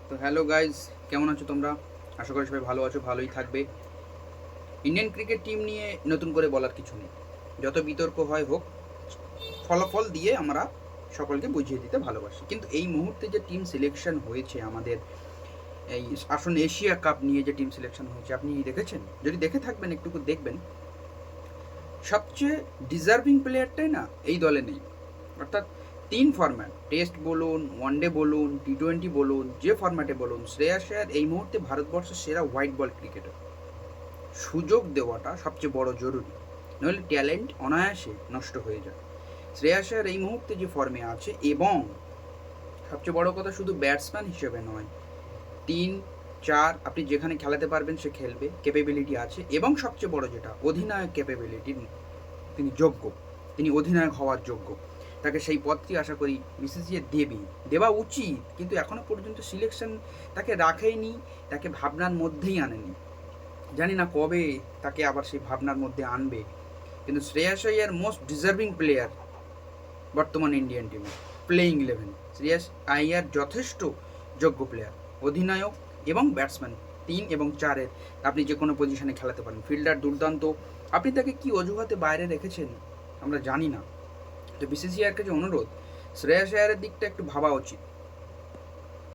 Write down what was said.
তো hello guys, কেমন আছো তোমরা? আশা করি সবাই ভালো আছো, ভালোই থাকবে। ইন্ডিয়ান ক্রিকেট টিম নিয়ে নতুন করে বলার কিছু নেই। যত বিতর্ক হয় হোক, ফলাফল দিয়ে আমরা সকলকে বুঝিয়ে দিতে ভালোবাসি। কিন্তু এই মুহূর্তে যে টিম সিলেকশন হয়েছে আমাদের, এই আসন্ন এশিয়া কাপ নিয়ে যে টিম সিলেকশন হয়েছে, আপনি দেখেছেন? যদি দেখে থাকবেন একটু দেখবেন, সবচেয়ে ডিজার্ভিং প্লেয়ারটাই না এই দলে নেই। অর্থাৎ তিন ফরম্যাট, টেস্ট বলুন, ওয়ানডে বলুন, টি-20 বলুন, যে ফরম্যাটে বলুন, শ্রেয়াস আয়ার এই মুহূর্তে ভারতবর্ষের সেরা হোয়াইট বল ক্রিকেটার। সুযোগ দেওয়াটা সবচেয়ে বড় জরুরি, নইলে ট্যালেন্ট অনায়াসে নষ্ট হয়ে যায়। শ্রেয়াস আয়ার এই মুহূর্তে যে ফর্মে আছে, এবং সবচেয়ে বড় কথা শুধু ব্যাটসম্যান হিসেবে নয়, 3-4 আপনি যেখানে খেলাতে পারবেন সে খেলবে, ক্যাপেবিলিটি আছে। এবং সবচেয়ে বড় যেটা, অধিনায়ক ক্যাপেবিলিটি তিনি যোগ্য, তিনি অধিনায়ক হওয়ার যোগ্য। তাকে সেই পদটি আশা করি বিসিসিআই দেওয়া উচিত, কিন্তু এখনও পর্যন্ত সিলেকশন তাকে রাখেনি, তাকে ভাবনার মধ্যেই আনেনি। জানি না কবে তাকে আবার সেই ভাবনার মধ্যে আনবে। কিন্তু Shreyas Iyer most deserving player বর্তমান ইন্ডিয়ান টিমে, প্লেইং 11 শ্রেয়াস আইয়ার যথেষ্ট যোগ্য প্লেয়ার, অধিনায়ক এবং ব্যাটসম্যান 3 এবং 4-এর আপনি যে কোনো পজিশনে খেলাতে পারেন, ফিল্ডার দুর্দান্ত। আপনি তাকে কি অজুহাতে বাইরে রেখেছেন আমরা জানি না। তো বিসিসিআইয়ের কাছে অনুরোধ, শ্রেয়াস আয়ারের দিকটা একটু ভাবা উচিত।